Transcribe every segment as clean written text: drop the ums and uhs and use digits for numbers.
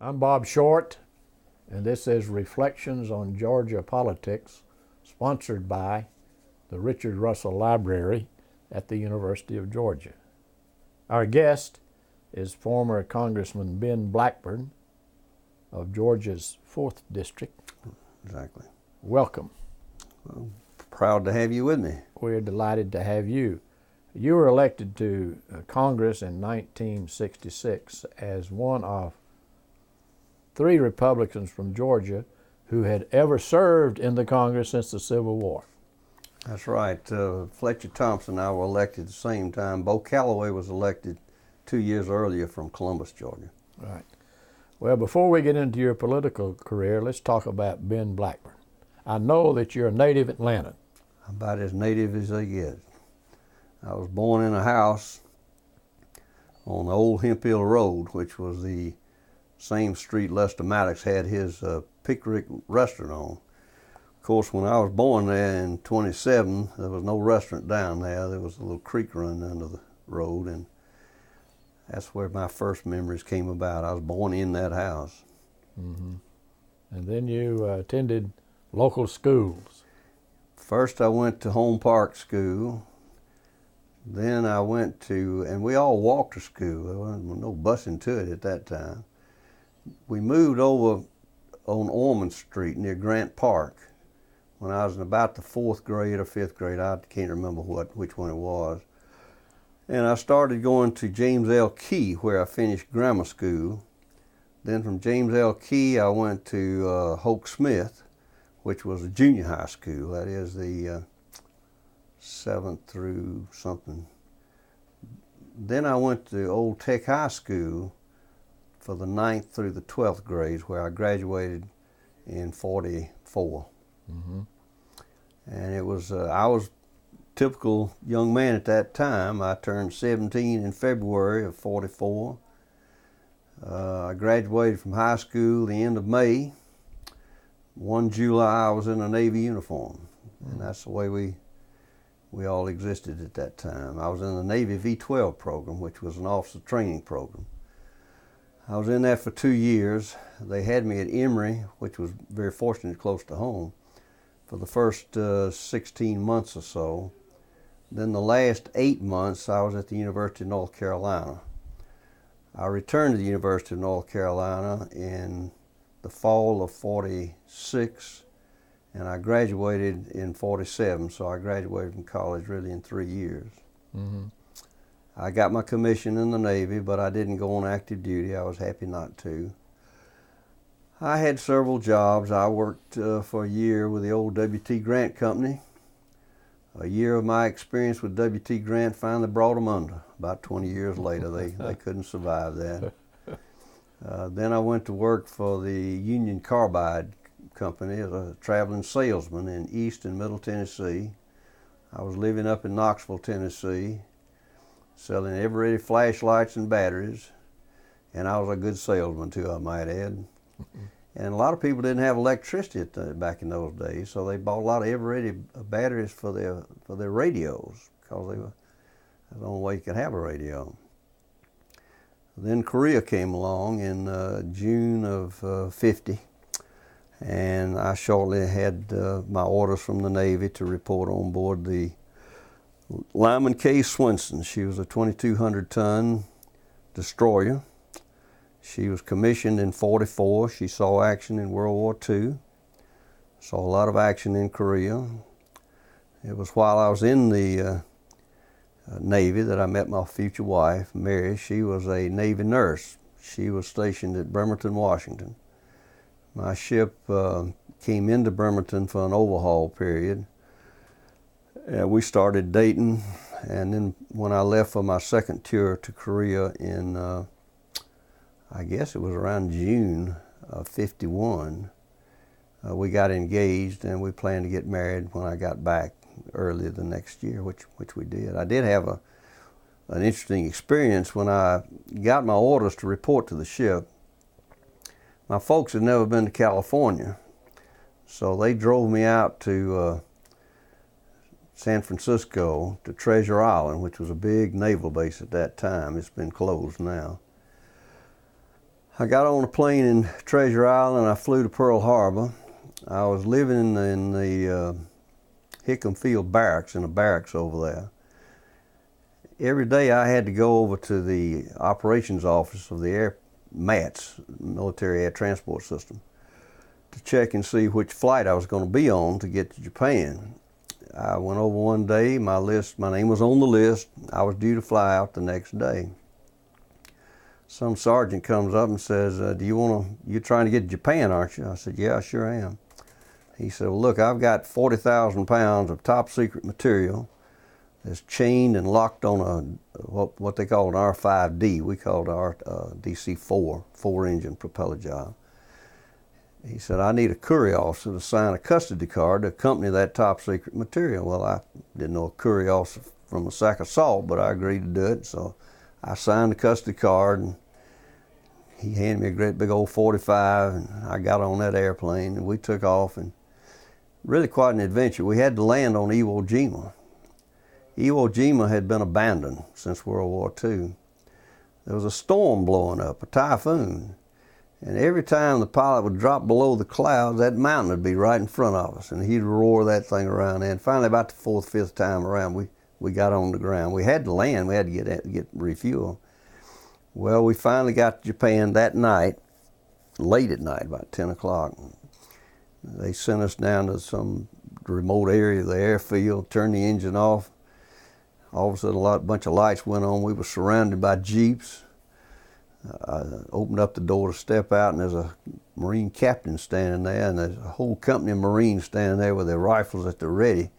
I'm Bob Short, and this is Reflections on Georgia Politics, sponsored by the Richard Russell Library at the University of Georgia. Our guest is former Congressman Ben Blackburn of Georgia's 4th District. Exactly. Welcome. Well, proud to have you with me. We're delighted to have you. You were elected to Congress in 1966 as one of 3 Republicans from Georgia who had ever served in the Congress since the Civil War. That's right. Fletcher Thompson and I were elected at the same time. Bo Calloway was elected 2 years earlier from Columbus, Georgia. Right. Well, before we get into your political career, let's talk about Ben Blackburn. I know that you're a native Atlantan. About as native as they get. I was born in a house on the old Hemp Hill Road, which was the same street Lester Maddox had his Pickerick restaurant on. Of course, when I was born there in 27, there was no restaurant down there. There was a little creek running under the road, and that's where my first memories came about. I was born in that house. Mm-hmm. And then you attended local schools. First, I went to Home Park School. Then I went to, and we all walked to school. There wasn't no busing to it at that time. We moved over on Ormond Street near Grant Park when I was in about the 4th grade or 5th grade. I can't remember which one it was. And I started going to James L. Key, where I finished grammar school. Then from James L. Key, I went to Hoke Smith, which was a junior high school. That is the 7th through something. Then I went to Old Tech High School for the 9th through the 12th grades, where I graduated in 44. Mm-hmm. And it was, I was a typical young man at that time. I turned 17 in February of 44. I graduated from high school the end of May. 1 July, I was in a Navy uniform. Mm-hmm. And that's the way we all existed at that time. I was in the Navy V-12 program, which was an officer training program. I was in that for 2 years. They had me at Emory, which was very fortunate, close to home, for the first 16 months or so. Then the last 8 months, I was at the University of North Carolina. I returned to the University of North Carolina in the fall of 46, and I graduated in 47, so I graduated from college really in 3 years. Mm-hmm. I got my commission in the Navy, but I didn't go on active duty. I was happy not to. I had several jobs. I worked for a year with the old W.T. Grant Company. A year of my experience with W.T. Grant finally brought them under. About 20 years later, they couldn't survive that. Then I went to work for the Union Carbide Company as a traveling salesman in East and Middle Tennessee. I was living up in Knoxville, Tennessee, selling ever-ready flashlights and batteries, and I was a good salesman too, I might add. And a lot of people didn't have electricity back in those days, so they bought a lot of ever-ready batteries for their radios, because that's the only way you could have a radio. Then Korea came along in June of 50, and I shortly had my orders from the Navy to report on board the Lyman K. Swenson. She was a 2,200-ton destroyer. She was commissioned in 44. She saw action in World War II, saw a lot of action in Korea. It was while I was in the Navy that I met my future wife, Mary. She was a Navy nurse. She was stationed at Bremerton, Washington. My ship came into Bremerton for an overhaul period. We started dating, and then when I left for my second tour to Korea in, I guess it was around June of 51, we got engaged, and we planned to get married when I got back early the next year, which we did. I did have an interesting experience when I got my orders to report to the ship. My folks had never been to California, so they drove me out to San Francisco to Treasure Island, which was a big naval base at that time. It's been closed now. I got on a plane in Treasure Island and I flew to Pearl Harbor. I was living in the Hickam Field Barracks, in a barracks over there. Every day I had to go over to the operations office of the Air MATS, Military Air Transport System, to check and see which flight I was going to be on to get to Japan. I went over one day, my name was on the list, I was due to fly out the next day. Some sergeant comes up and says, you're trying to get to Japan, aren't you? I said, yeah, I sure am. He said, well, look, I've got 40,000 pounds of top secret material that's chained and locked on what they call an R5D. We call it our DC-4, 4-engine propeller job. He said, I need a courier officer to sign a custody card to accompany that top secret material. Well, I didn't know a courier officer from a sack of salt, but I agreed to do it. So I signed the custody card, and he handed me a great big old 45, and I got on that airplane, and we took off, and really quite an adventure. We had to land on Iwo Jima. Iwo Jima had been abandoned since World War II. There was a storm blowing up, a typhoon, and every time the pilot would drop below the clouds, that mountain would be right in front of us, and he'd roar that thing around there. And finally, about the fourth, fifth time around, we got on the ground. We had to land. We had to get refuel. Well, we finally got to Japan that night, late at night, about 10 o'clock. They sent us down to some remote area of the airfield, turned the engine off. All of a sudden, a bunch of lights went on. We were surrounded by jeeps. I opened up the door to step out, and there's a Marine captain standing there, and there's a whole company of Marines standing there with their rifles at the ready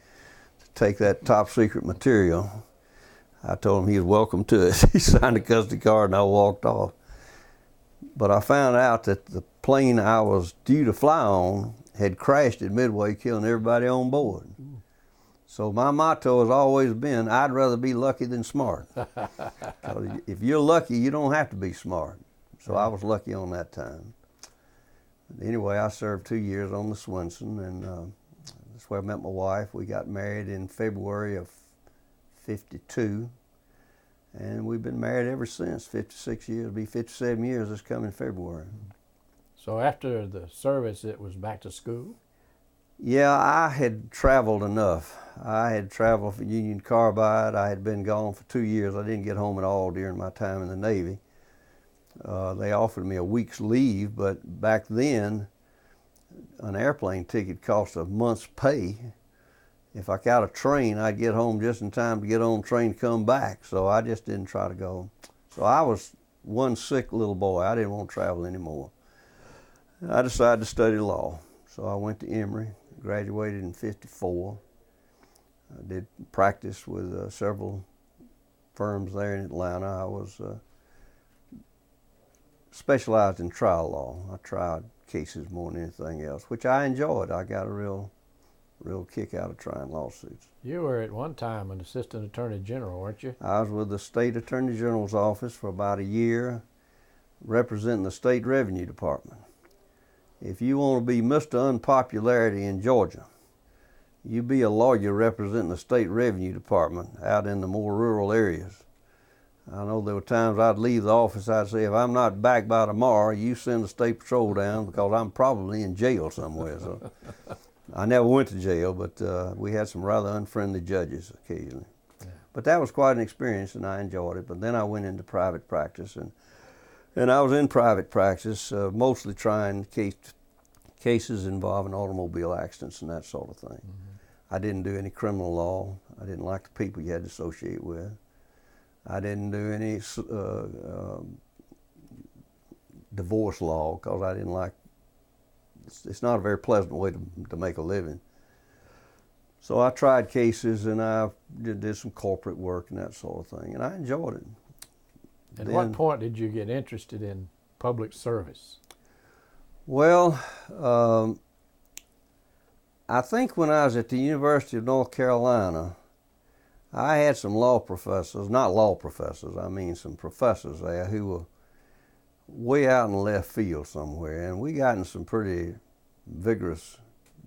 to take that top secret material. I told him he was welcome to it. He signed the custody card, and I walked off. But I found out that the plane I was due to fly on had crashed at Midway, killing everybody on board. So my motto has always been, I'd rather be lucky than smart. If you're lucky, you don't have to be smart. So I was lucky on that time. Anyway, I served 2 years on the Swenson, and that's where I met my wife. We got married in February of '52, and we've been married ever since. 56 years, it'll be 57 years this coming February. So after the service, it was back to school? Yeah, I had traveled enough. I had traveled for Union Carbide. I had been gone for 2 years. I didn't get home at all during my time in the Navy. They offered me a week's leave, but back then, an airplane ticket cost a month's pay. If I got a train, I'd get home just in time to get on the train to come back. So I just didn't try to go. So I was one sick little boy. I didn't want to travel anymore. I decided to study law. So I went to Emory, graduated in '54. I did practice with several firms there in Atlanta. I was specialized in trial law. I tried cases more than anything else, which I enjoyed. I got a real kick out of trying lawsuits. You were at one time an assistant attorney general, weren't you? I was with the state attorney general's office for about a year, representing the state revenue department. If you want to be Mr. Unpopularity in Georgia, you be a lawyer representing the state revenue department out in the more rural areas. I know there were times I'd leave the office, I'd say, if I'm not back by tomorrow, you send the state patrol down because I'm probably in jail somewhere. So I never went to jail, but we had some rather unfriendly judges occasionally. Yeah. But that was quite an experience, and I enjoyed it. But then I went into private practice, and I was in private practice, mostly trying cases involving automobile accidents and that sort of thing. Mm-hmm. I didn't do any criminal law. I didn't like the people you had to associate with. I didn't do any divorce law because I didn't like, it's not a very pleasant way to make a living. So I tried cases, and I did some corporate work and that sort of thing, and I enjoyed it. At what point did you get interested in public service? Well, I think when I was at the University of North Carolina, I had some law professors, not law professors, I mean some professors there who were way out in left field somewhere, and we got in some pretty vigorous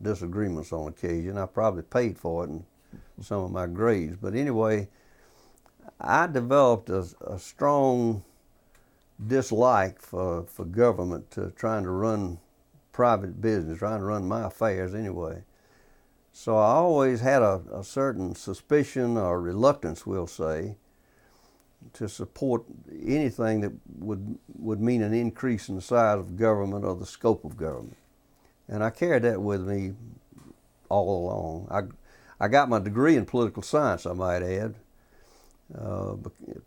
disagreements on occasion. I probably paid for it in some of my grades, but anyway, I developed a strong dislike for government trying to run private business, trying to run my affairs anyway. So I always had a certain suspicion or reluctance, we'll say, to support anything that would mean an increase in the size of government or the scope of government. And I carried that with me all along. I got my degree in political science, I might add,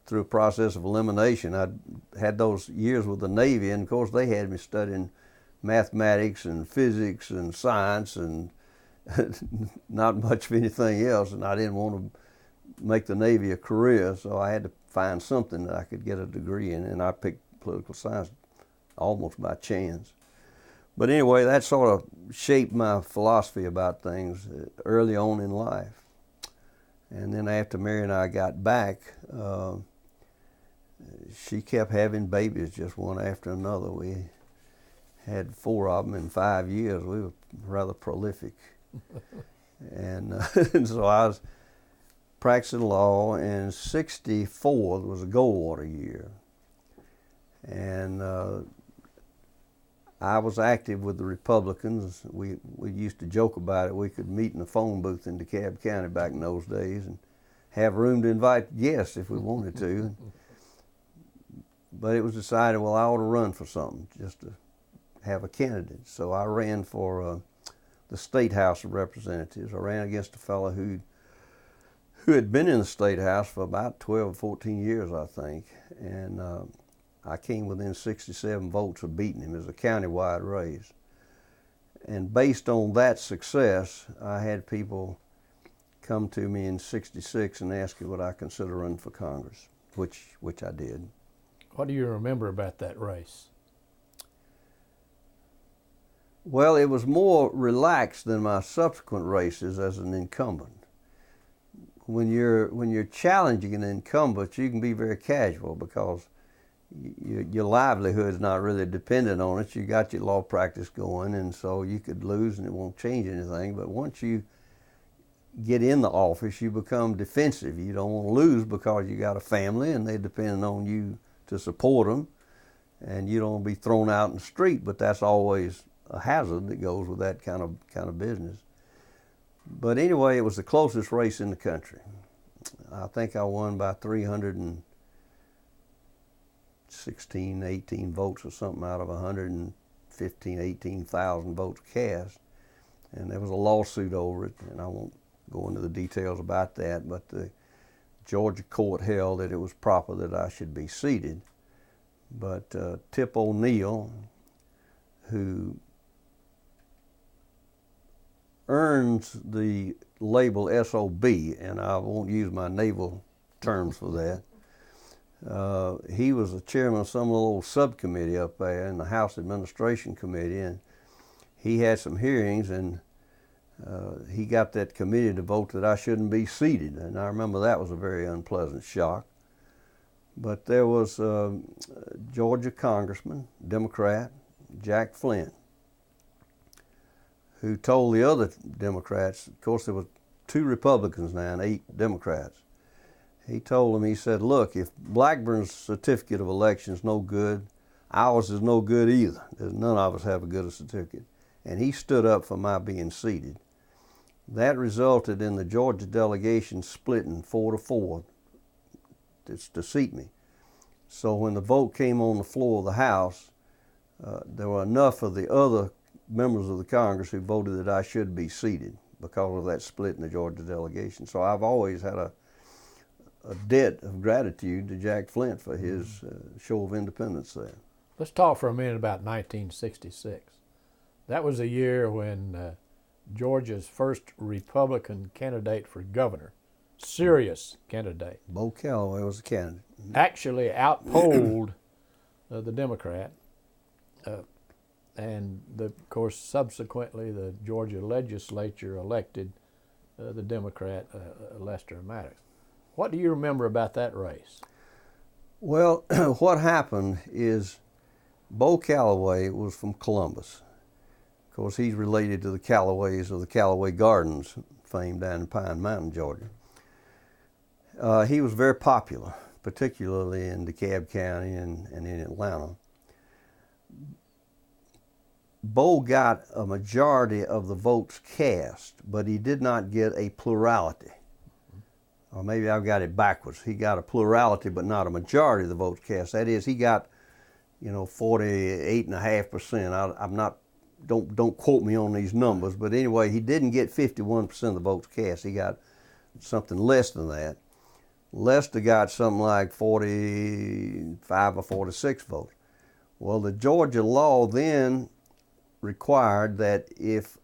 through a process of elimination. I had those years with the Navy, and of course they had me studying mathematics and physics and science and not much of anything else, and I didn't want to make the Navy a career, so I had to find something that I could get a degree in, and I picked political science almost by chance. But anyway, that sort of shaped my philosophy about things early on in life. And then after Mary and I got back, she kept having babies just one after another. We had 4 of them in 5 years. We were rather prolific. And so I was practicing law, and '64 was a Goldwater year. And I was active with the Republicans. We used to joke about it. We could meet in a phone booth in DeKalb County back in those days and have room to invite guests if we wanted to. But it was decided, well, I ought to run for something, just to have a candidate. So I ran for the State House of Representatives. I ran against a fellow who had been in the State House for about 12 or 14 years, I think. And I came within 67 votes of beating him. It was a county-wide race. And based on that success, I had people come to me in '66 and ask me would I consider running for Congress, which I did. What do you remember about that race? Well, it was more relaxed than my subsequent races as an incumbent. When you're challenging an incumbent, you can be very casual because your livelihood is not really dependent on it. You got your law practice going, and so you could lose and it won't change anything. But once you get in the office, you become defensive. You don't want to lose because you got a family and they're depending on you to support them, and you don't want to be thrown out in the street. But that's always a hazard that goes with that kind of business. But anyway, it was the closest race in the country. I think I won by 316, 18 votes or something out of 115, 18,000 votes cast. And there was a lawsuit over it, and I won't go into the details about that, but the Georgia court held that it was proper that I should be seated. But Tip O'Neill, who earns the label SOB, and I won't use my naval terms for that. He was the chairman of some little subcommittee up there in the House Administration Committee, and he had some hearings, and he got that committee to vote that I shouldn't be seated, and I remember that was a very unpleasant shock. But there was a Georgia congressman, Democrat, Jack Flint, who told the other Democrats, of course there were 2 Republicans now and 8 Democrats. He told them, he said, look, if Blackburn's certificate of election is no good, ours is no good either. None of us have a good certificate. And he stood up for my being seated. That resulted in the Georgia delegation splitting 4-4 to seat me. So when the vote came on the floor of the House, there were enough of the other members of the Congress who voted that I should be seated because of that split in the Georgia delegation. So I've always had a debt of gratitude to Jack Flint for his show of independence there. Let's talk for a minute about 1966. That was a year when Georgia's first Republican candidate for governor, serious candidate, Bo Calloway was the candidate, actually outpolled the Democrat. And of course, subsequently, the Georgia legislature elected the Democrat Lester Maddox. What do you remember about that race? Well, what happened is Bo Calloway was from Columbus. Of course, he's related to the Callaways of the Callaway Gardens, fame down in Pine Mountain, Georgia. He was very popular. particularly in DeKalb County and in Atlanta. Bo got a majority of the votes cast, but he did not get a plurality. Or maybe I've got it backwards. He got a plurality, but not a majority of the votes cast. That is, he got, 48.5%. I'm not. Don't quote me on these numbers, but anyway, he didn't get 51% of the votes cast. He got something less than that. Lester got something like 45 or 46 votes. Well, the Georgia law then required that if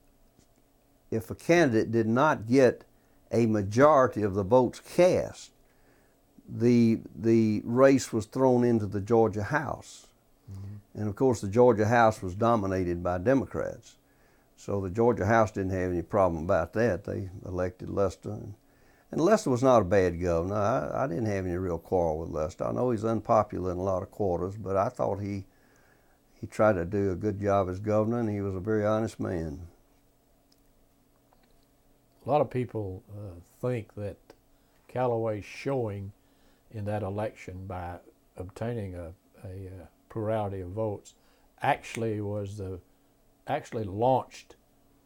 a candidate did not get a majority of the votes cast, the race was thrown into the Georgia House. Mm-hmm. And of course, the Georgia House was dominated by Democrats. So the Georgia House didn't have any problem about that. They elected Lester. And Lester was not a bad governor. I didn't have any real quarrel with Lester. I know he's unpopular in a lot of quarters, but I thought he tried to do a good job as governor, and he was a very honest man. A lot of people think that Callaway's showing in that election by obtaining a plurality of votes actually launched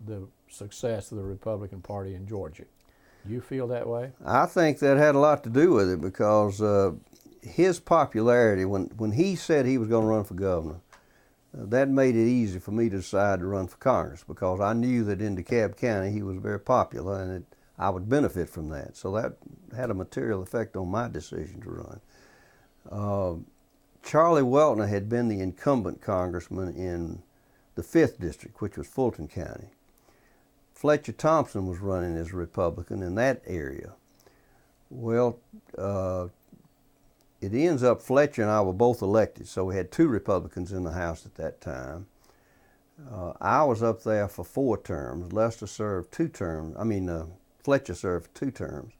the success of the Republican Party in Georgia. Do you feel that way? I think that had a lot to do with it because his popularity, when he said he was going to run for governor, that made it easy for me to decide to run for Congress because I knew that in DeKalb County he was very popular and I would benefit from that. So that had a material effect on my decision to run. Charlie Weltner had been the incumbent congressman in the 5th District, which was Fulton County. Fletcher Thompson was running as a Republican in that area. Well, it ends up Fletcher and I were both elected, so we had 2 Republicans in the House at that time. I was up there for 4 terms. Lester served 2 terms. Fletcher served 2 terms.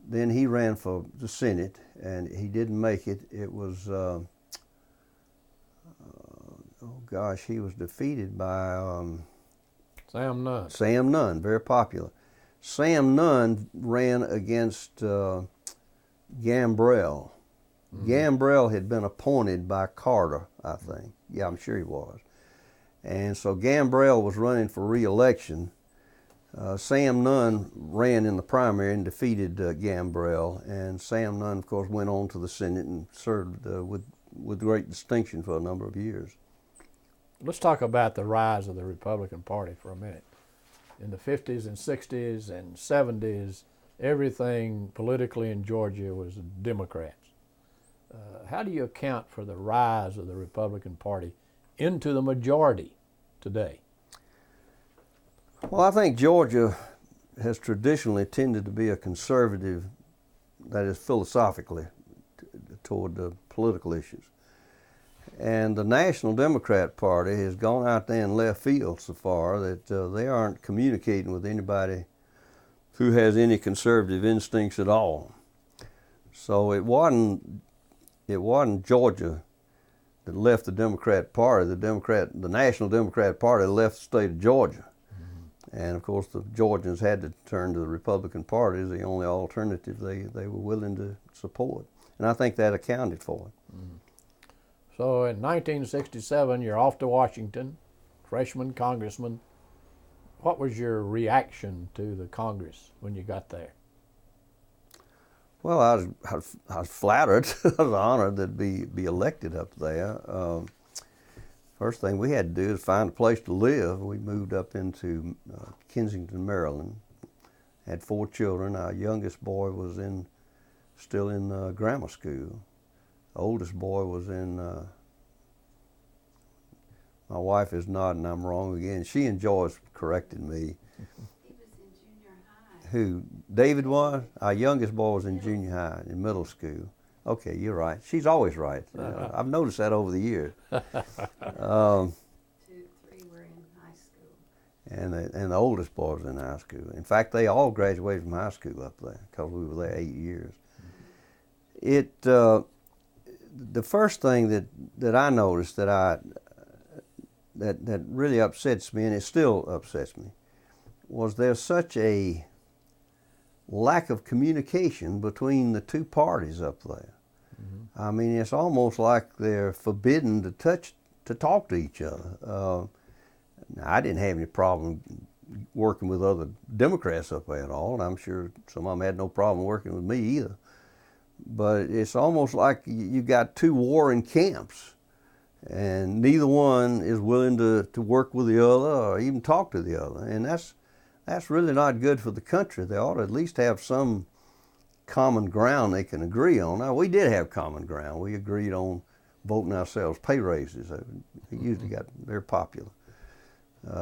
Then he ran for the Senate, and he didn't make it. It was, he was defeated by Sam Nunn. Sam Nunn, very popular. Sam Nunn ran against Gambrell. Mm-hmm. Gambrell had been appointed by Carter, I think. Yeah, I'm sure he was. And so Gambrell was running for re-election. Sam Nunn ran in the primary and defeated Gambrell, and Sam Nunn, of course, went on to the Senate and served with great distinction for a number of years. Let's talk about the rise of the Republican Party for a minute. In the 50s and 60s and 70s, everything politically in Georgia was Democrats. How do you account for the rise of the Republican Party into the majority today? Well, I think Georgia has traditionally tended to be a conservative, that is philosophically, toward the political issues. And the National Democrat Party has gone out there in left field so far that they aren't communicating with anybody who has any conservative instincts at all. So it wasn't Georgia that left the Democrat Party. The National Democrat Party left the state of Georgia. Mm-hmm. And of course the Georgians had to turn to the Republican Party as the only alternative they were willing to support. And I think that accounted for it. Mm-hmm. So in 1967, you're off to Washington, freshman congressman. What was your reaction to the Congress when you got there? Well, I was flattered. I was honored to be elected up there. First thing we had to do is find a place to live. We moved up into Kensington, Maryland. Had 4 children. Our youngest boy was still in grammar school. The oldest boy was in, my wife is nodding, I'm wrong again. She enjoys correcting me. He was in junior high. Who? David was? Our youngest boy was in junior high, in middle school. Okay, you're right. She's always right. I've noticed that over the years. 2, 3 were in high school. And the oldest boy was in high school. In fact, they all graduated from high school up there because we were there 8 years. Mm-hmm. The first thing that I noticed that really upsets me, and it still upsets me, was there's such a lack of communication between the 2 parties up there. I mean, it's almost like they're forbidden to talk to each other. Now, I didn't have any problem working with other Democrats up there at all, and I'm sure some of them had no problem working with me either. But it's almost like you got two warring camps, and neither one is willing to work with the other or even talk to the other. And that's really not good for the country. They ought to at least have some common ground they can agree on. Now, we did have common ground. We agreed on voting ourselves pay raises. They usually got very popular.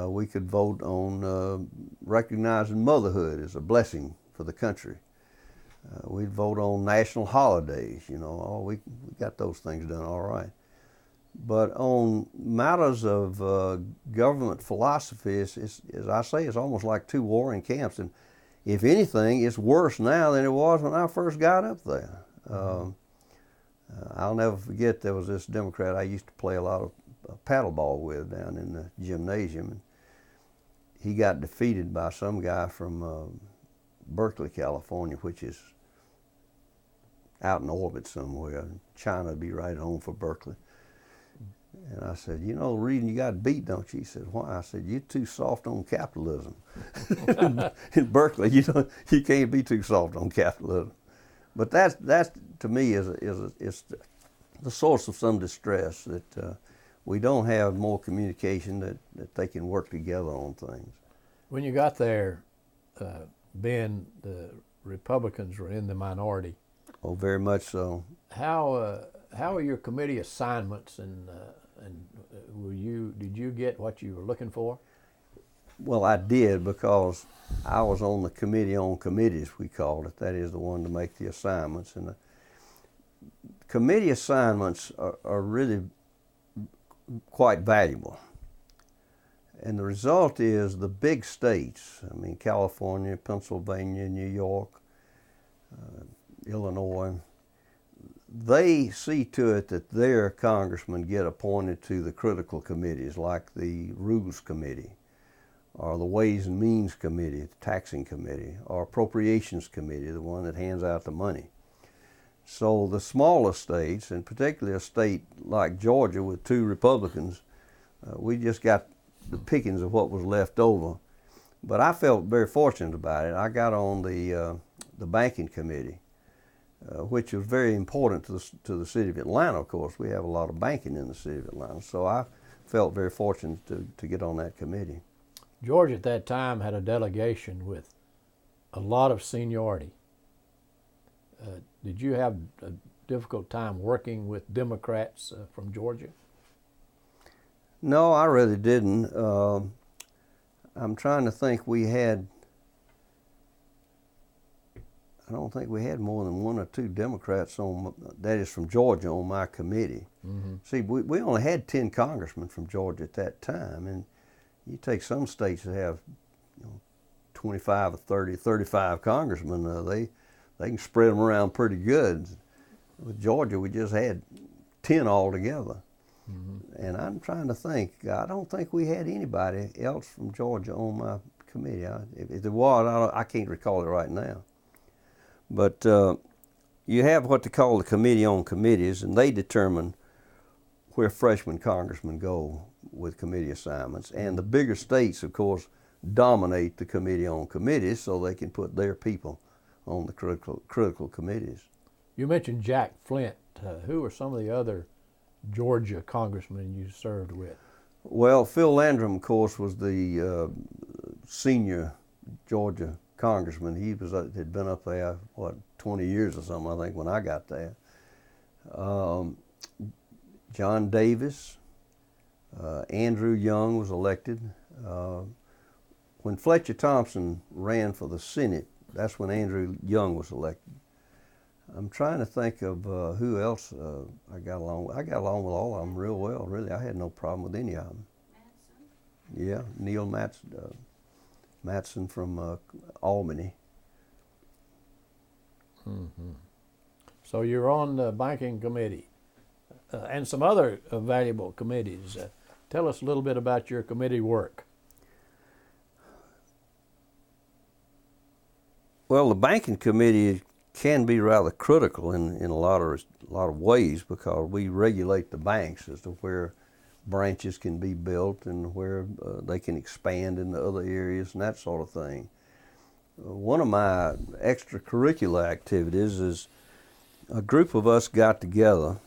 We could vote on recognizing motherhood as a blessing for the country. We'd vote on national holidays, you know. Oh, we got those things done all right. But on matters of government philosophy, as I say, it's almost like two warring camps. And if anything, it's worse now than it was when I first got up there. I'll never forget, there was this Democrat I used to play a lot of paddleball with down in the gymnasium. And he got defeated by some guy from Berkeley, California, which is out in orbit somewhere. China would be right home for Berkeley. And I said, you know the reason you got beat, don't you? He said, why? I said, you're too soft on capitalism. In Berkeley, you can't be too soft on capitalism. But that's to me is the source of some distress, that we don't have more communication, that they can work together on things. When you got there, Ben, the Republicans were in the minority. Oh, very much so. How are your committee assignments, and did you get what you were looking for? Well, I did, because I was on the committee on committees, we called it. That is the one to make the assignments. And the committee assignments are really quite valuable. And the result is the big states, I mean, California, Pennsylvania, New York, Illinois, they see to it that their congressmen get appointed to the critical committees, like the Rules Committee, or the Ways and Means Committee, the Taxing Committee, or Appropriations Committee, the one that hands out the money. So the smaller states, and particularly a state like Georgia with 2 Republicans, we just got the pickings of what was left over. But I felt very fortunate about it. I got on the Banking Committee, which was very important to the city of Atlanta. Of course, we have a lot of banking in the city of Atlanta, so I felt very fortunate to get on that committee. Georgia at that time had a delegation with a lot of seniority. Did you have a difficult time working with Democrats from Georgia? No, I really didn't. I'm trying to think. I don't think we had more than 1 or 2 Democrats that is from Georgia, on my committee. Mm-hmm. See, we only had 10 congressmen from Georgia at that time, and you take some states that have 25 or 30, 35 congressmen, they can spread them around pretty good. With Georgia, we just had 10 altogether. Mm-hmm. And I'm trying to think. I don't think we had anybody else from Georgia on my committee. If there was, I can't recall it right now. But you have what they call the Committee on Committees, and they determine where freshman congressmen go with committee assignments. And the bigger states, of course, dominate the Committee on Committees, so they can put their people on the critical committees. You mentioned Jack Flint. Who were some of the other Georgia congressmen you served with? Well, Phil Landrum, of course, was the senior Georgia congressman. He had been up there, 20 years or something, I think, when I got there. John Davis, Andrew Young was elected. When Fletcher Thompson ran for the Senate, that's when Andrew Young was elected. I'm trying to think of who else I got along with. I got along with all of them real well, really. I had no problem with any of them. Matson? Yeah, Neil Matson from Albany. Mm-hmm. So you're on the Banking Committee and some other valuable committees. Tell us a little bit about your committee work. Well, the Banking Committee can be rather critical in a lot of ways, because we regulate the banks as to where branches can be built and where they can expand into other areas and that sort of thing. One of my extracurricular activities is a group of us got together,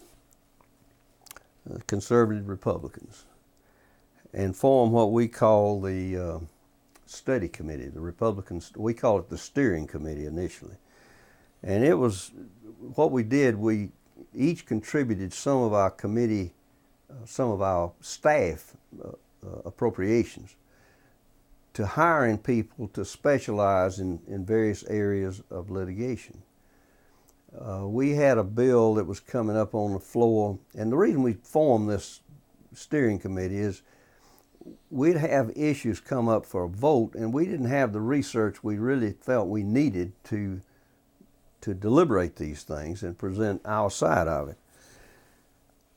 conservative Republicans, and formed what we call the study committee. The Republicans, we call it the steering committee initially. And it was, what we did, we each contributed some of our committee, some of our staff appropriations to hiring people to specialize in various areas of litigation. We had a bill that was coming up on the floor, and the reason we formed this steering committee is we'd have issues come up for a vote, and we didn't have the research we really felt we needed to deliberate these things and present our side of it.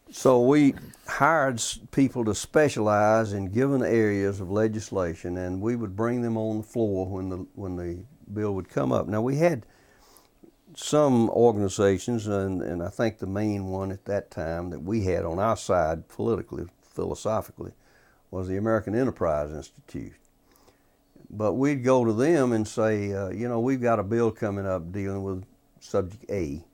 So we hired people to specialize in given areas of legislation, and we would bring them on the floor when the bill would come up. Now, we had some organizations, and I think the main one at that time that we had on our side politically, philosophically, was the American Enterprise Institute. But we'd go to them and say, we've got a bill coming up dealing with subject A,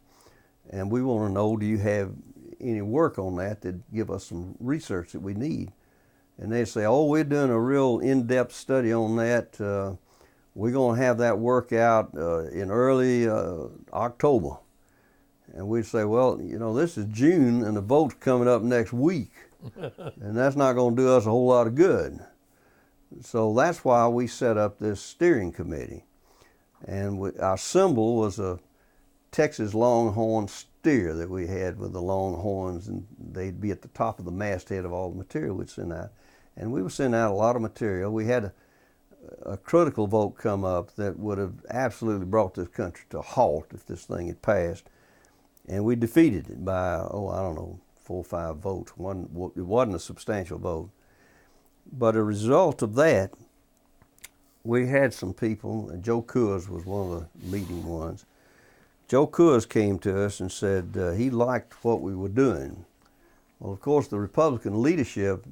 and we want to know, do you have any work on that give us some research that we need? And they'd say, oh, we're doing a real in-depth study on that. We're going to have that work out in early October. And we'd say, well, this is June and the vote's coming up next week, and that's not going to do us a whole lot of good. So that's why we set up this steering committee. And our symbol was a Texas longhorn steer that we had with the long horns, and they'd be at the top of the masthead of all the material we'd send out. And we were sending out a lot of material. We had a critical vote come up that would have absolutely brought this country to a halt if this thing had passed. And we defeated it by, 4 or 5 votes. It wasn't a substantial vote. But a result of that, we had some people, and Joe Coors was one of the leading ones. Joe Coors came to us and said he liked what we were doing. Well, of course, the Republican leadership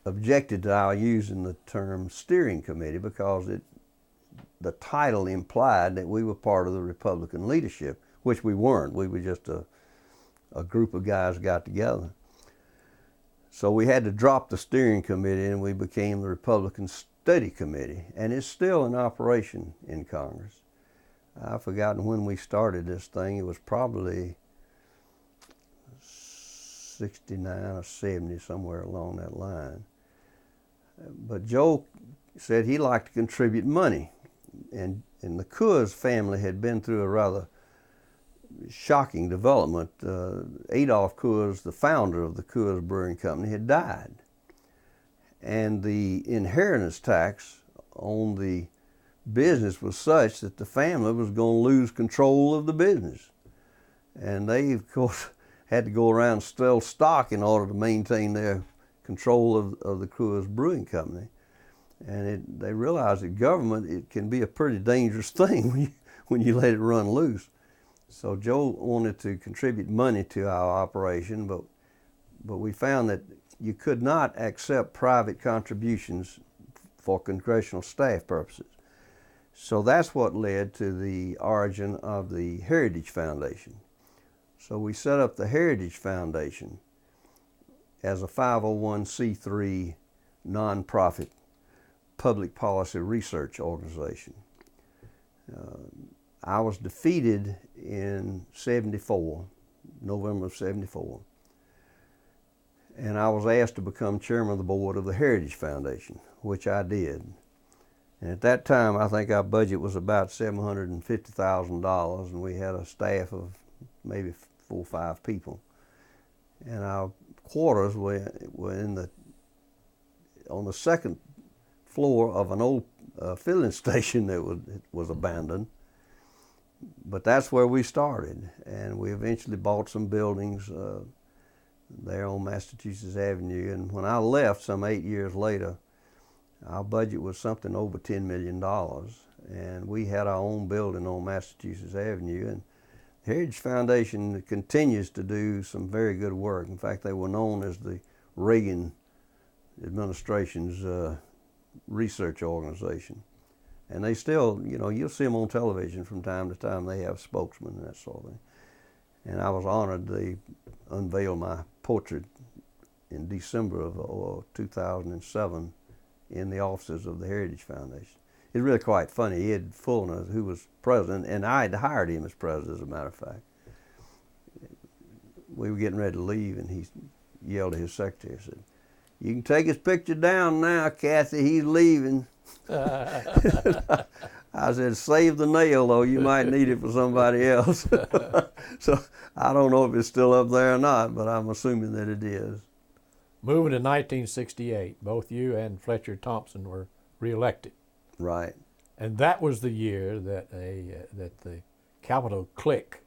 objected to our using the term steering committee because the title implied that we were part of the Republican leadership, which we weren't. We were just a group of guys got together. So we had to drop the steering committee, and we became the Republican Study Committee, and it's still in operation in Congress. I've forgotten when we started this thing. It was probably 69 or 70, somewhere along that line. But Joe said he liked to contribute money, and the Coors family had been through a rather shocking development. Adolph Coors, the founder of the Coors Brewing Company, had died, and the inheritance tax on the business was such that the family was going to lose control of the business. And they, of course, had to go around and sell stock in order to maintain their control of the Coors Brewing Company. And they realized that government, it can be a pretty dangerous thing when you let it run loose. So Joe wanted to contribute money to our operation, but we found that you could not accept private contributions for congressional staff purposes. So that's what led to the origin of the Heritage Foundation. So we set up the Heritage Foundation as a 501c3 nonprofit public policy research organization. I was defeated in '74, November of '74, and I was asked to become chairman of the board of the Heritage Foundation, which I did. And at that time, I think our budget was about $750,000, and we had a staff of maybe 4 or 5 people. And our quarters were on the second floor of an old filling station that was abandoned. But that's where we started, and we eventually bought some buildings there on Massachusetts Avenue. And when I left some 8 years later, our budget was something over $10 million, and we had our own building on Massachusetts Avenue. And the Heritage Foundation continues to do some very good work. In fact, they were known as the Reagan administration's research organization. And they still, you know, you'll see them on television from time to time. They have spokesmen and that sort of thing. And I was honored they unveiled my portrait in December of 2007 in the offices of the Heritage Foundation. It's really quite funny. Ed Fullner, who was president, and I had hired him as president, as a matter of fact. We were getting ready to leave, and he yelled at his secretary, said, "You can take his picture down now, Kathy, he's leaving." I said, "Save the nail, though. You might need it for somebody else." So I don't know if it's still up there or not, but I'm assuming that it is. Moving to 1968, both you and Fletcher Thompson were reelected. Right. And that was the year that that the Capitol clique,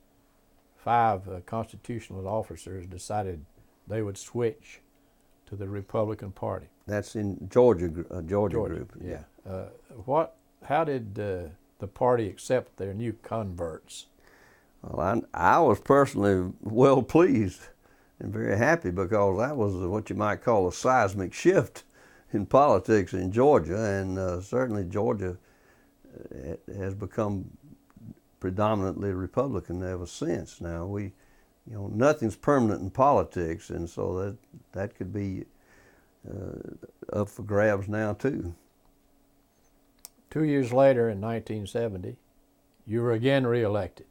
5 constitutional officers, decided they would switch to the Republican Party. That's in Georgia group. Yeah. How did the party accept their new converts? Well, I was personally well pleased and very happy, because that was what you might call a seismic shift in politics in Georgia, and certainly Georgia has become predominantly Republican ever since. Now nothing's permanent in politics, and so that could be up for grabs now too. 2 years later, in 1970, you were again reelected,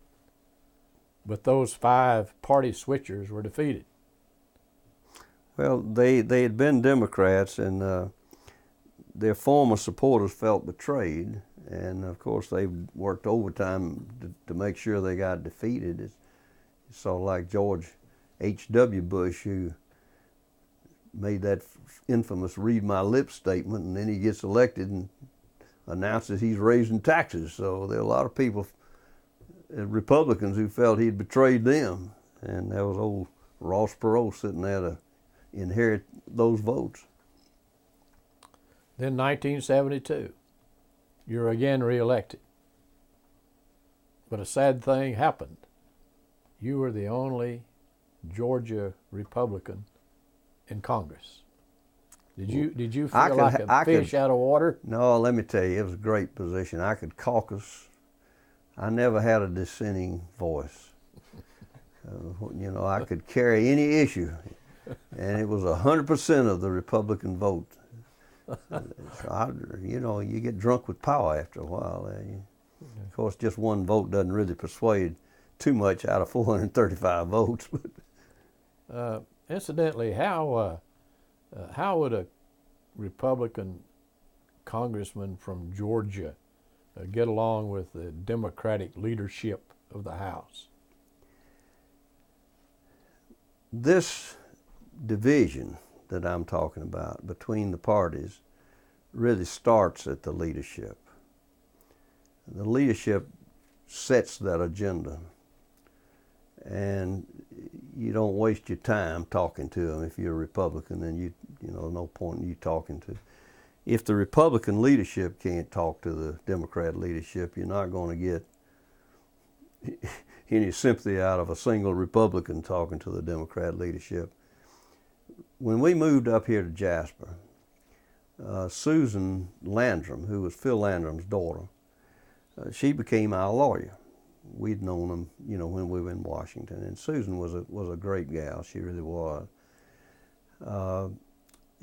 but those 5 party switchers were defeated. Well, they had been Democrats, and their former supporters felt betrayed, and of course they worked overtime to make sure they got defeated. It's sort of like George H.W. Bush, who made that infamous "read my lips" statement, and then he gets elected and announces he's raising taxes. So there are a lot of people, Republicans, who felt he'd betrayed them, and there was old Ross Perot sitting there to inherit those votes. Then 1972, you're again reelected. But a sad thing happened. You were the only Georgia Republican in Congress. Did you feel like a fish out of water? No, let me tell you, it was a great position. I could caucus. I never had a dissenting voice. I could carry any issue, and it was 100% of the Republican vote. So you get drunk with power after a while. Of course, just one vote doesn't really persuade too much out of 435 votes. Incidentally, how would a Republican congressman from Georgia get along with the Democratic leadership of the House? This division that I'm talking about between the parties really starts at the leadership. The leadership sets that agenda, and you don't waste your time talking to them. If you're a Republican, then no point in you talking to. If the Republican leadership can't talk to the Democrat leadership, you're not going to get any sympathy out of a single Republican talking to the Democrat leadership. When we moved up here to Jasper, Susan Landrum, who was Phil Landrum's daughter, she became our lawyer. We'd known them, when we were in Washington, and Susan was a great gal. She really was.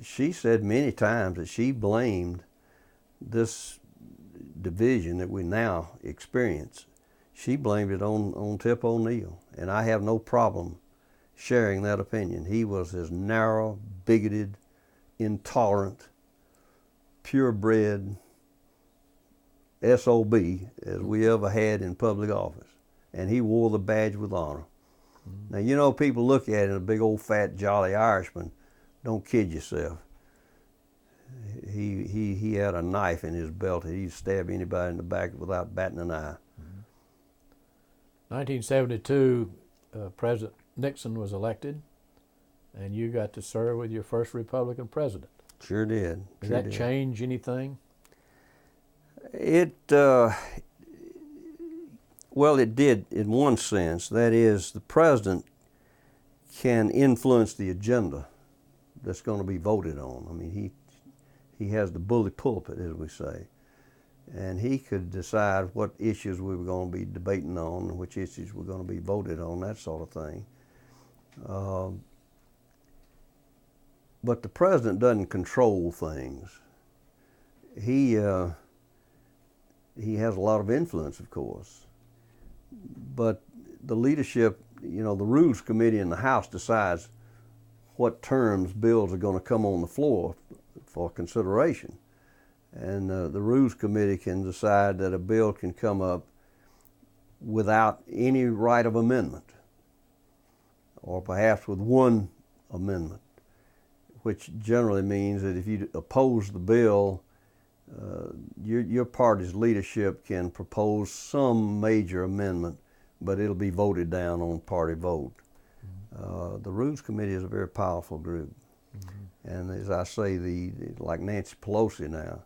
She said many times that she blamed this division that we now experience. She blamed it on Tip O'Neill, and I have no problem sharing that opinion. He was as narrow, bigoted, intolerant, purebred SOB as we ever had in public office, and he wore the badge with honor. Mm-hmm. Now, people look at him, a big old fat jolly Irishman. Don't kid yourself. He had a knife in his belt. He'd stab anybody in the back without batting an eye. 1972, President Nixon was elected, and you got to serve with your first Republican president. Sure did. Did that change anything? Well, it did in one sense. That is, the president can influence the agenda that's going to be voted on. I mean, he has the bully pulpit, as we say, and he could decide what issues we were going to be debating on and which issues were going to be voted on, that sort of thing. But the president doesn't control things. He has a lot of influence, of course, but the leadership, the Rules Committee in the House decides what terms bills are going to come on the floor for consideration. And the Rules Committee can decide that a bill can come up without any right of amendment, or perhaps with one amendment, which generally means that if you oppose the bill, your party's leadership can propose some major amendment, but it'll be voted down on party vote. The Rules Committee is a very powerful group. And as I say, like Nancy Pelosi now,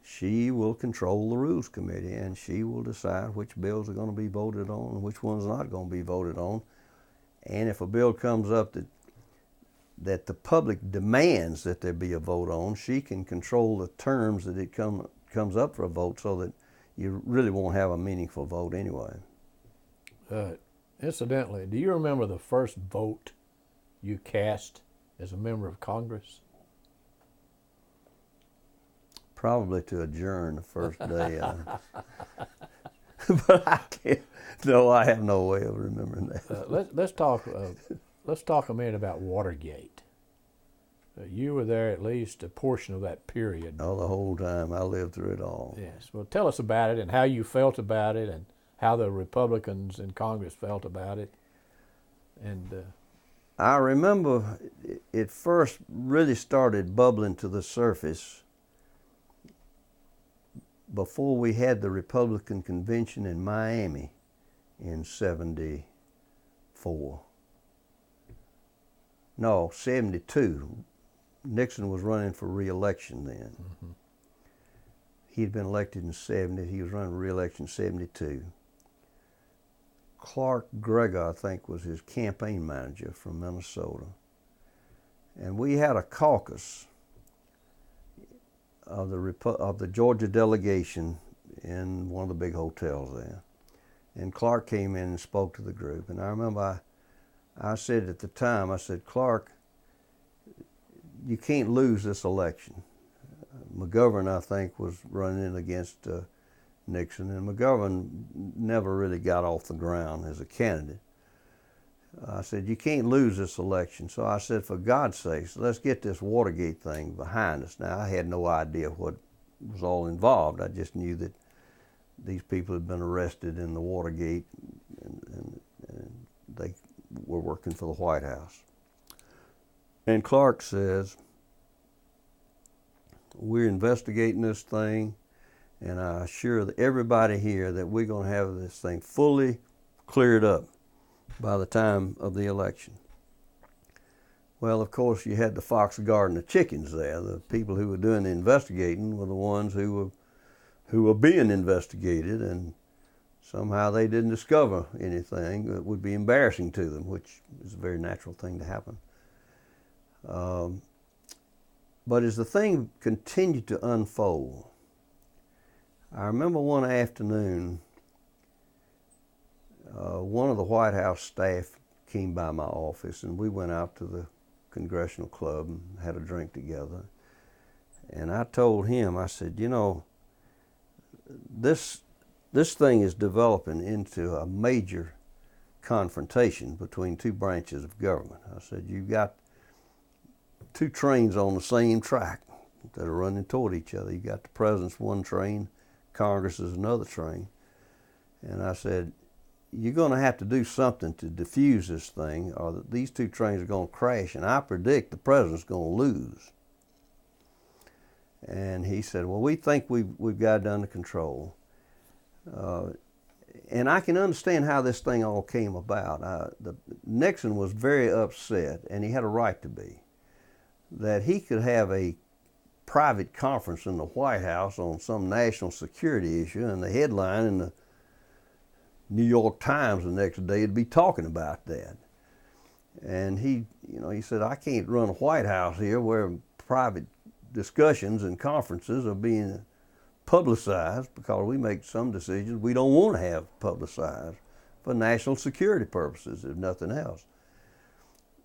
she will control the Rules Committee, and she will decide which bills are going to be voted on and which ones are not going to be voted on. And if a bill comes up that the public demands that there be a vote on, she can control the terms that it comes up for a vote, so that you really won't have a meaningful vote anyway. Incidentally, do you remember the first vote you cast as a member of Congress? Probably to adjourn the first day. But I can't. No, I have no way of remembering that. Let's talk a minute about Watergate. You were there at least a portion of that period. Oh, the whole time. I lived through it all. Yes. Well, tell us about it and how you felt about it and how the Republicans in Congress felt about it. And I remember it first really started bubbling to the surface before we had the Republican convention in Miami in 74. No, 72. Nixon was running for re-election then. Mm-hmm. He'd been elected in 70. He was running for re-election in 72. Clark Gregor, I think, was his campaign manager from Minnesota. And we had a caucus of the Georgia delegation in one of the big hotels there. And Clark came in and spoke to the group. And I remember I said at the time, I said, Clark, you can't lose this election. McGovern, I think, was running against Nixon, and McGovern never really got off the ground as a candidate. I said, you can't lose this election. So I said, for God's sakes, let's get this Watergate thing behind us. Now, I had no idea what was all involved. I just knew that these people had been arrested in the Watergate, and they were working for the White House. And Clark says, we're investigating this thing, and I assure everybody here that we're going to have this thing fully cleared up by the time of the election. Well, of course, you had the fox guarding the chickens there. The people who were doing the investigating were the ones who were being investigated, and somehow they didn't discover anything that would be embarrassing to them, which is a very natural thing to happen. But as the thing continued to unfold, I remember one afternoon, one of the White House staff came by my office, and we went out to the Congressional Club and had a drink together. And I told him, I said, this thing is developing into a major confrontation between two branches of government. I said, you've got two trains on the same track that are running toward each other. You got the president's one train, Congress is another train. And I said, you're going to have to do something to diffuse this thing, or that these two trains are going to crash, and I predict the president's going to lose. And he said, well, we think we've got it under control. And I can understand how this thing all came about. Nixon was very upset, and he had a right to be, that he could have a private conference in the White House on some national security issue, and the headline in the New York Times the next day would be talking about that. And he said, I can't run a White House here where private discussions and conferences are being publicized, because we make some decisions we don't want to have publicized for national security purposes, if nothing else.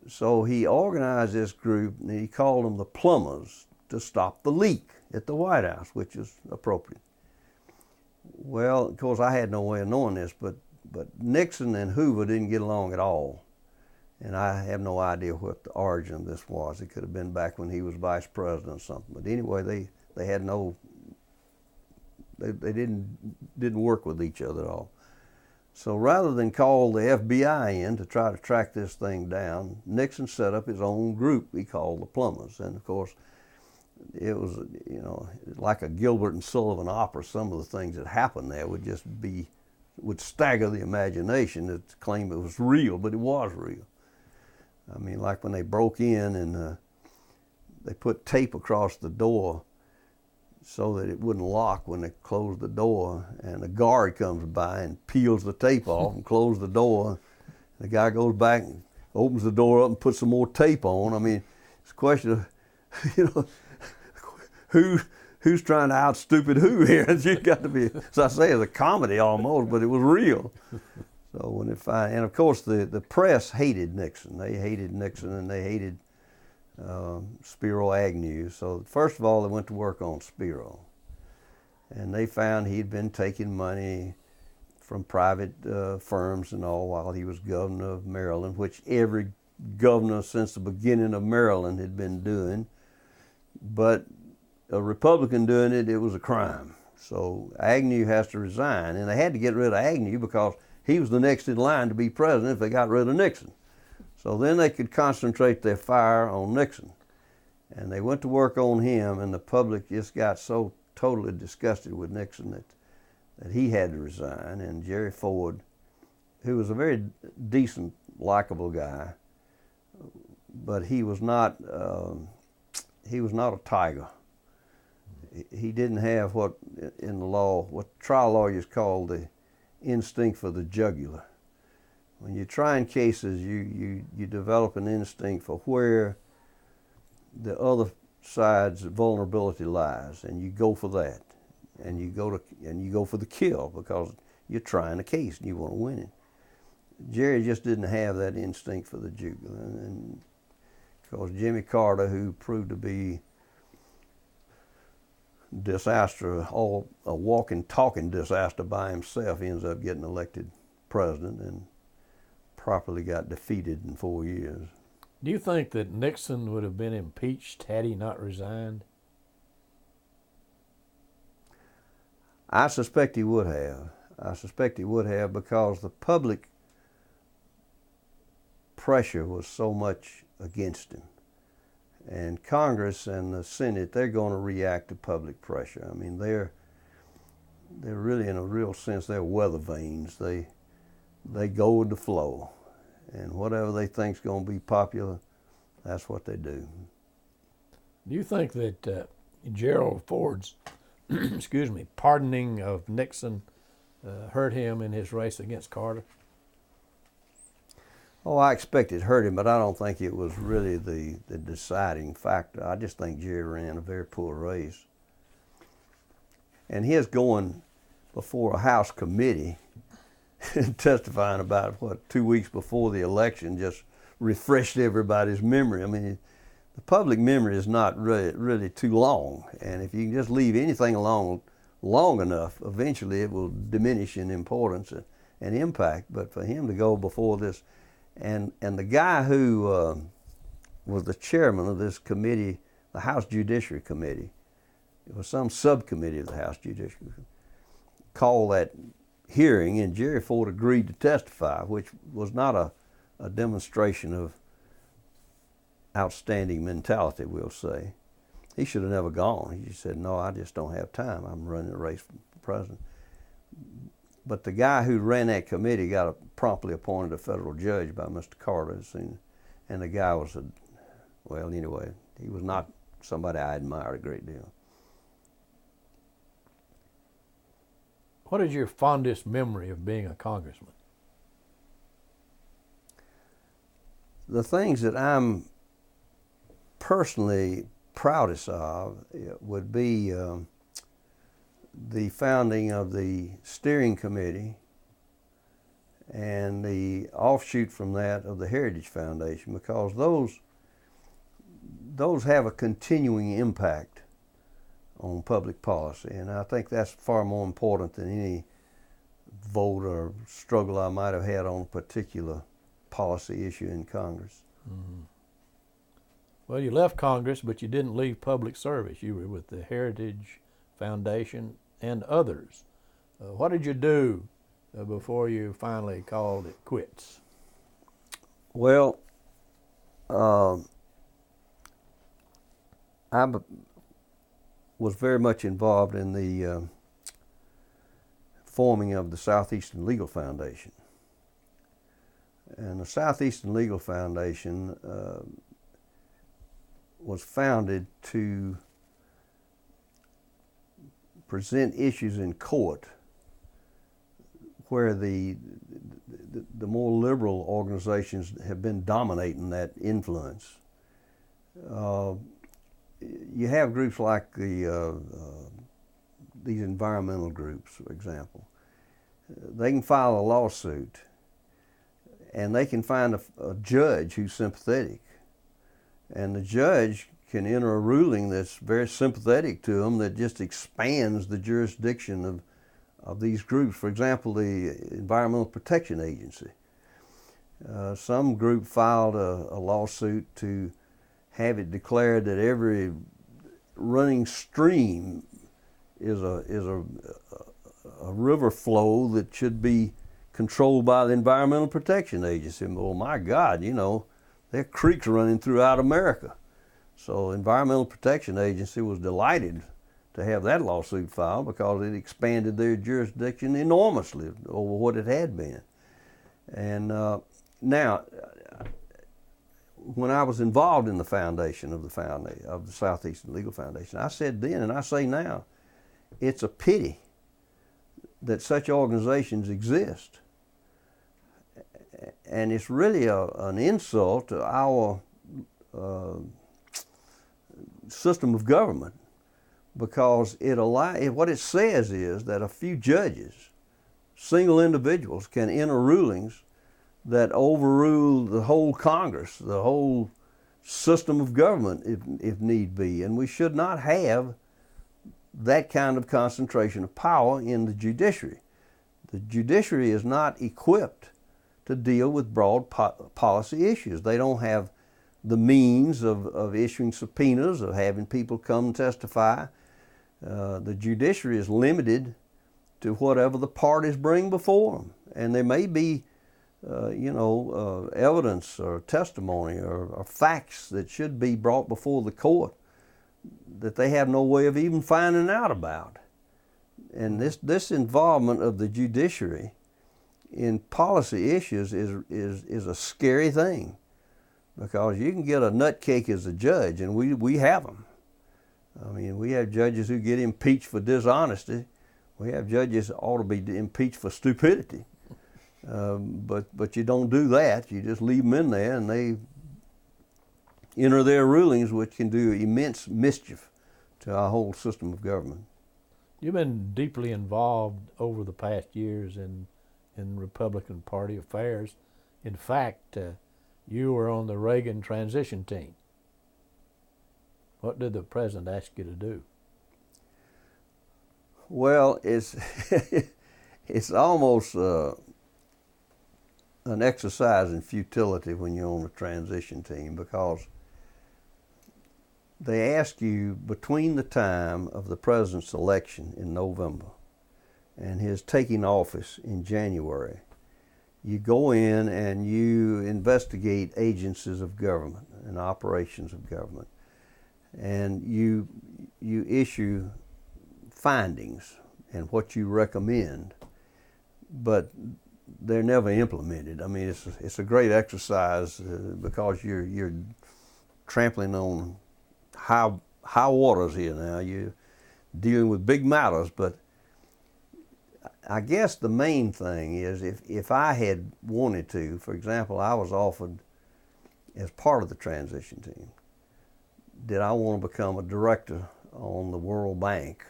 So he organized this group, and he called them the plumbers, to stop the leak at the White House, which is appropriate. Well, of course, I had no way of knowing this, but Nixon and Hoover didn't get along at all. And I have no idea what the origin of this was. It could have been back when he was vice president or something. But anyway, they had no, they didn't work with each other at all. So rather than call the FBI in to try to track this thing down, Nixon set up his own group he called the plumbers. And of course, it was, like a Gilbert and Sullivan opera. Some of the things that happened there would stagger the imagination to claim it was real, but it was real. I mean, like when they broke in and they put tape across the door so that it wouldn't lock when they closed the door, and a guard comes by and peels the tape off and closes the door. The guy goes back and opens the door up and puts some more tape on. I mean, it's a question of, who's trying to out stupid who here? You got to be, as I say, it's a comedy almost, but it was real. So when it and of course the press hated Nixon. They hated Nixon, and they hated Spiro Agnew. So first of all, they went to work on Spiro, and they found he'd been taking money from private firms and all while he was governor of Maryland, which every governor since the beginning of Maryland had been doing. But a Republican doing it, it was a crime. So Agnew has to resign, and they had to get rid of Agnew because he was the next in line to be president if they got rid of Nixon. So then they could concentrate their fire on Nixon. And they went to work on him, and the public just got so totally disgusted with Nixon that he had to resign. And Gerald Ford, who was a very decent, likable guy, but he was not a tiger. He didn't have what in the law, what trial lawyers call the instinct for the jugular. When you're trying cases, you develop an instinct for where the other side's vulnerability lies, and you go for that, and you go for the kill because you're trying a case and you want to win it. Jerry just didn't have that instinct for the jugular, and because Jimmy Carter, who proved to be disaster, a walking, talking disaster by himself, he ends up getting elected president and properly got defeated in 4 years. Do you think that Nixon would have been impeached had he not resigned? I suspect he would have. I suspect he would have because the public pressure was so much against him. And Congress and the Senate, they're going to react to public pressure. I mean, they're really, in a real sense, they're weather vanes. They go with the flow. And whatever they think's going to be popular, that's what they do. Do you think that Gerald Ford's pardoning of Nixon hurt him in his race against Carter? Oh, I expect it hurt him, but I don't think it was really the deciding factor. I just think Jerry ran a very poor race. And his going before a House committee and testifying about it, 2 weeks before the election just refreshed everybody's memory. I mean, the public memory is not really too long. And if you can just leave anything alone long enough, eventually it will diminish in importance and impact. But for him to go before this, and the guy who was the chairman of this committee, the House Judiciary Committee, it was some subcommittee of the House Judiciary Committee, called that hearing, and Jerry Ford agreed to testify, which was not a demonstration of outstanding mentality, we'll say. He should have never gone. He just said, no, I just don't have time. I'm running a race for president. But the guy who ran that committee got promptly appointed a federal judge by Mr. Carter, and the guy was he was not somebody I admired a great deal. What is your fondest memory of being a congressman? The things that I'm personally proudest of would be the founding of the steering committee and the offshoot from that of the Heritage Foundation, because those have a continuing impact on public policy, and I think that's far more important than any vote or struggle I might have had on a particular policy issue in Congress. Mm-hmm. Well, you left Congress, but you didn't leave public service. You were with the Heritage Foundation and others. What did you do before you finally called it quits? Well, I was very much involved in the forming of the Southeastern Legal Foundation. And the Southeastern Legal Foundation was founded to present issues in court where the more liberal organizations have been dominating that influence. You have groups like these environmental groups, for example. They can file a lawsuit and they can find a judge who's sympathetic, and the judge can enter a ruling that's very sympathetic to them that just expands the jurisdiction of these groups. For example, the Environmental Protection Agency. Some group filed a lawsuit to have it declared that every running stream is a river flow that should be controlled by the Environmental Protection Agency. Well, my God, you know, there are creeks running throughout America. So the Environmental Protection Agency was delighted to have that lawsuit filed because it expanded their jurisdiction enormously over what it had been. And now, when I was involved in the foundation of the Southeastern Legal Foundation, I said then and I say now, it's a pity that such organizations exist. And it's really an insult to our system of government, because what it says is that a few judges, single individuals, can enter rulings that overrule the whole Congress, the whole system of government, if need be. And we should not have that kind of concentration of power in the judiciary. The judiciary is not equipped to deal with broad policy issues. They don't have the means of issuing subpoenas, of having people come testify. The judiciary is limited to whatever the parties bring before them. And there may be evidence or testimony or facts that should be brought before the court that they have no way of even finding out about. And this involvement of the judiciary in policy issues is a scary thing, because you can get a nutcake as a judge, and we have them. I mean, we have judges who get impeached for dishonesty. We have judges that ought to be impeached for stupidity. But you don't do that. You just leave them in there, and they enter their rulings, which can do immense mischief to our whole system of government. You've been deeply involved over the past years in Republican Party affairs. In fact, you were on the Reagan transition team. What did the president ask you to do? Well, it's almost an exercise in futility when you're on the transition team, because they ask you between the time of the president's election in November and his taking office in January, you go in and you investigate agencies of government and operations of government, and you issue findings and what you recommend, but they're never implemented. I mean, it's a great exercise because you're trampling on how high waters here now. You're dealing with big matters, but I guess the main thing is if I had wanted to, for example, I was offered as part of the transition team, did I want to become a director on the World Bank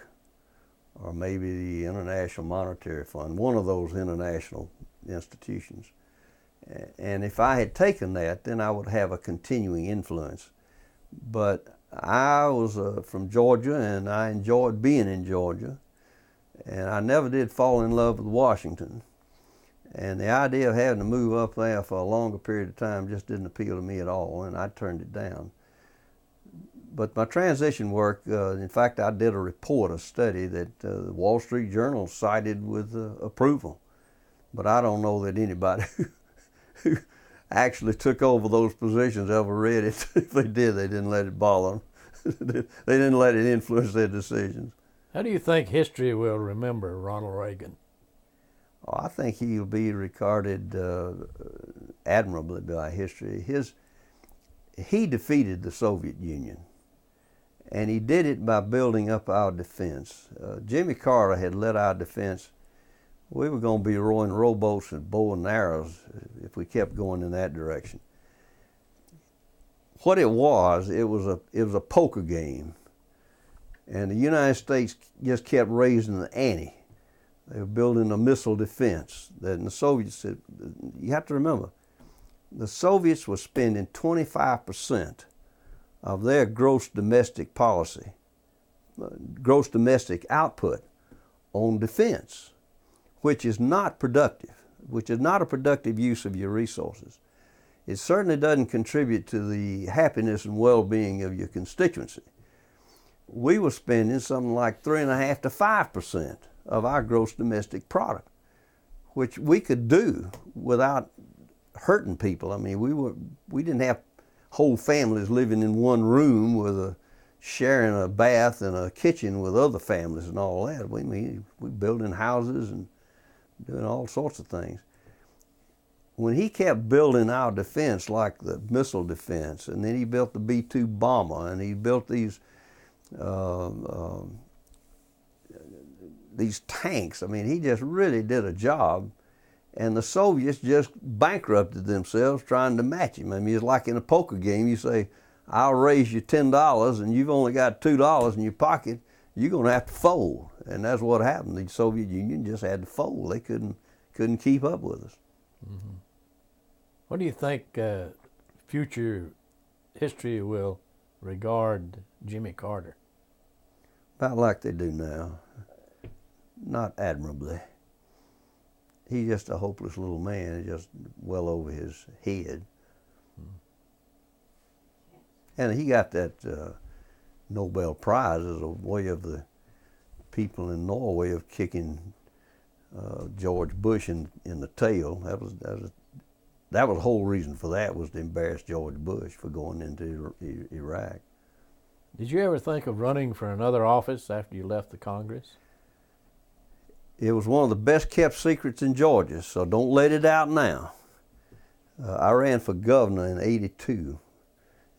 or maybe the International Monetary Fund, one of those international institutions. And if I had taken that, then I would have a continuing influence. But I was from Georgia, and I enjoyed being in Georgia. And I never did fall in love with Washington. And the idea of having to move up there for a longer period of time just didn't appeal to me at all, and I turned it down. But my transition work, in fact, I did a report, a study that the Wall Street Journal cited with approval. But I don't know that anybody who actually took over those positions ever read it. If they did, they didn't let it bother them. They didn't let it influence their decisions. How do you think history will remember Ronald Reagan? Oh, I think he'll be regarded admirably by history. He defeated the Soviet Union, and he did it by building up our defense. Jimmy Carter had led our defense. We were going to be rowing rowboats and bow and arrows if we kept going in that direction. What it was a poker game, and the United States just kept raising the ante. They were building a missile defense. Then the Soviets said, you have to remember, the Soviets were spending 25% of their gross domestic policy, gross domestic output on defense, which is not productive, which is not a productive use of your resources. It certainly doesn't contribute to the happiness and well-being of your constituency. We were spending something like 3.5% to 5% of our gross domestic product, which we could do without hurting people. I mean, we didn't have whole families living in one room with sharing a bath and a kitchen with other families and all that. We building houses and doing all sorts of things. When he kept building our defense, like the missile defense, and then he built the B-2 bomber, and he built these tanks. I mean, he just really did a job, and the Soviets just bankrupted themselves trying to match him. I mean, it's like in a poker game. You say, I'll raise you $10, and you've only got $2 in your pocket. You're going to have to fold, and that's what happened. The Soviet Union just had to fold. They couldn't keep up with us. Mm-hmm. What do you think future history will regard Jimmy Carter? About like they do now. Not admirably. He's just a hopeless little man, just well over his head. And he got that Nobel Prize as a way of the people in Norway of kicking George Bush in the tail. That was the whole reason for that, was to embarrass George Bush for going into Iraq. Did you ever think of running for another office after you left the Congress? It was one of the best kept secrets in Georgia, so don't let it out now. I ran for governor in '82.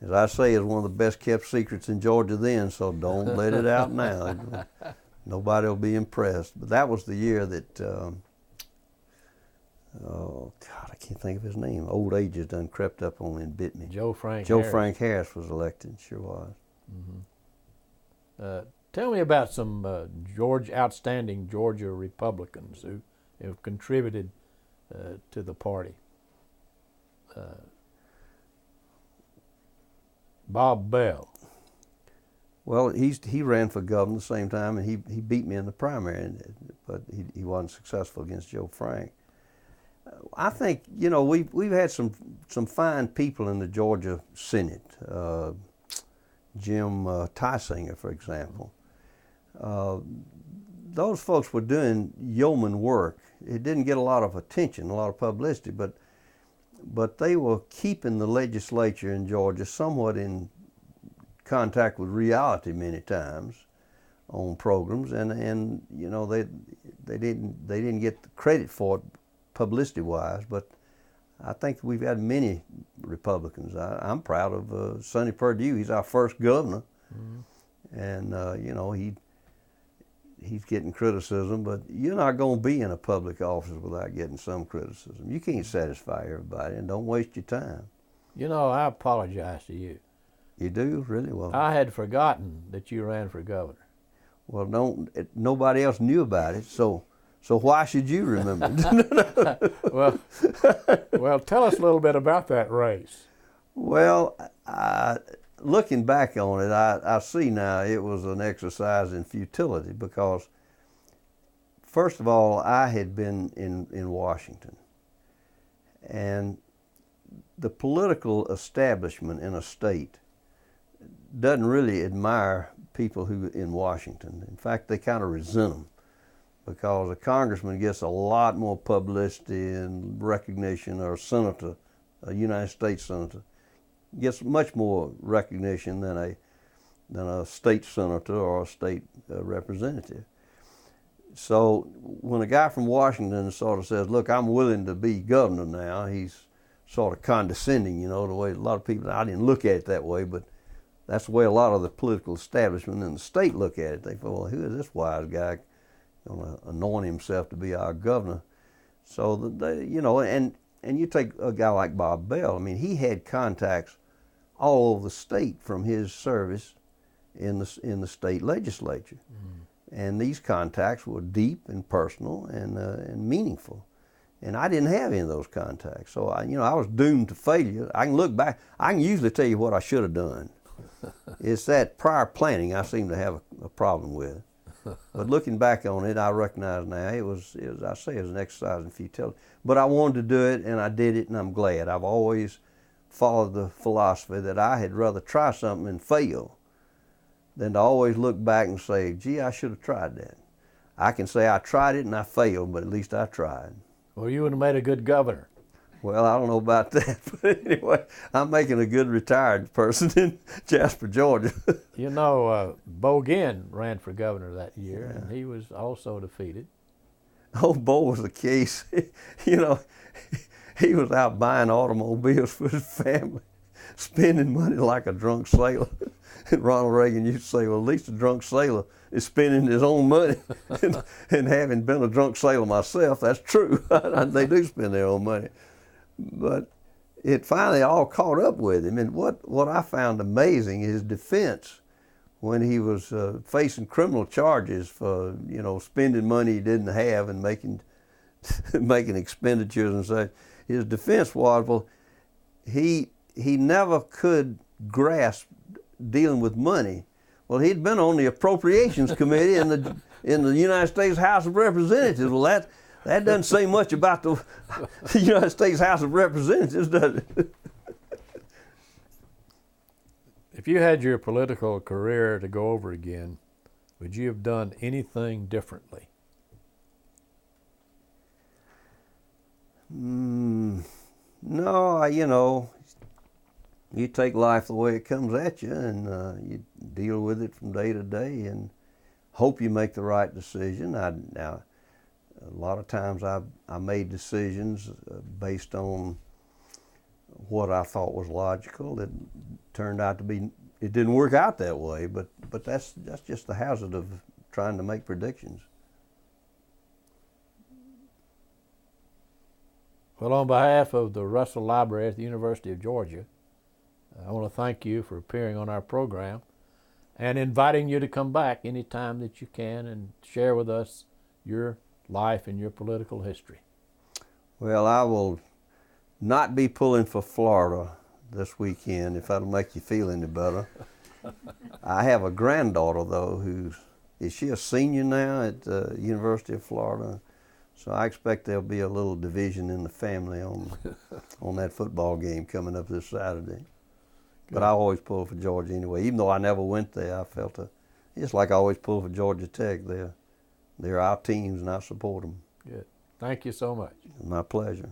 As I say, it's one of the best kept secrets in Georgia then, so don't let it out now. Nobody will be impressed. But that was the year that, oh God, I can't think of his name. Old age has done crept up on me and bit me. Joe Frank Harris was elected, sure was. Mm-hmm. Tell me about some outstanding Georgia Republicans who have contributed to the party. Bob Bell. Well, he ran for governor the same time, and he beat me in the primary, but he wasn't successful against Joe Frank. I think, you know, we've had some fine people in the Georgia Senate. Jim Tysinger, for example. Those folks were doing yeoman work. It didn't get a lot of attention, a lot of publicity, but they were keeping the legislature in Georgia somewhat in contact with reality many times on programs, and you know, they didn't get the credit for it publicity-wise, but I think we've had many Republicans. I'm proud of Sonny Perdue. He's our first governor. Mm-hmm. and you know, he's getting criticism, but you're not going to be in a public office without getting some criticism. You can't satisfy everybody, and don't waste your time. You know, I apologize to you. You do? Really? Well, I had forgotten that you ran for governor. well, nobody else knew about it, so why should you remember it? Well, tell us a little bit about that race. Well, looking back on it, I see now it was an exercise in futility because, first of all, I had been in Washington, and the political establishment in a state doesn't really admire people who in Washington. In fact, they kind of resent them because a congressman gets a lot more publicity and recognition, or a senator, a United States senator, gets much more recognition than a state senator or a state representative. So when a guy from Washington sort of says, look, I'm willing to be governor now, he's sort of condescending, you know, the way a lot of people, I didn't look at it that way, but that's the way a lot of the political establishment in the state look at it. They thought, well, who is this wise guy going to anoint himself to be our governor? So, you know, and you take a guy like Bob Bell, I mean, he had contacts all over the state from his service in the state legislature. And these contacts were deep and personal and meaningful. And I didn't have any of those contacts. So, I was doomed to failure. I can look back, I can usually tell you what I should have done. It's that prior planning I seem to have a problem with. But looking back on it, I recognize now it was I say it was an exercise in futility. But I wanted to do it, and I did it, and I'm glad. I've always followed the philosophy that I had rather try something and fail than to always look back and say, gee, I should have tried that. I can say I tried it and I failed, but at least I tried. Well, you would have made a good governor. Well, I don't know about that, but anyway, I'm making a good retired person in Jasper, Georgia. You know, Bo Ginn ran for governor that year, and he was also defeated. Oh, Bo was the case. You know, he was out buying automobiles for his family, spending money like a drunk sailor. And Ronald Reagan used to say, well, at least a drunk sailor is spending his own money. And having been a drunk sailor myself, that's true. They do spend their own money. But it finally all caught up with him. And what I found amazing is his defense when he was facing criminal charges for, spending money he didn't have and making expenditures and such. His defense was, well, he never could grasp dealing with money. Well, he'd been on the Appropriations Committee in the United States House of Representatives. Well, that doesn't say much about the United States House of Representatives, does it? If you had your political career to go over again, would you have done anything differently? No, you take life the way it comes at you, and you deal with it from day to day and hope you make the right decision. Now, a lot of times I made decisions based on what I thought was logical. It turned out to be, it didn't work out that way, but that's just the hazard of trying to make predictions. Well, on behalf of the Russell Library at the University of Georgia, I want to thank you for appearing on our program and inviting you to come back anytime that you can and share with us your life and your political history. Well, I will not be pulling for Florida this weekend, if that'll make you feel any better. I have a granddaughter, though, is she a senior now at the University of Florida? So I expect there'll be a little division in the family on that football game coming up this Saturday. Good. But I always pull for Georgia anyway. Even though I never went there, I felt it's like I always pull for Georgia Tech. They're our teams, and I support them. Good. Thank you so much. My pleasure.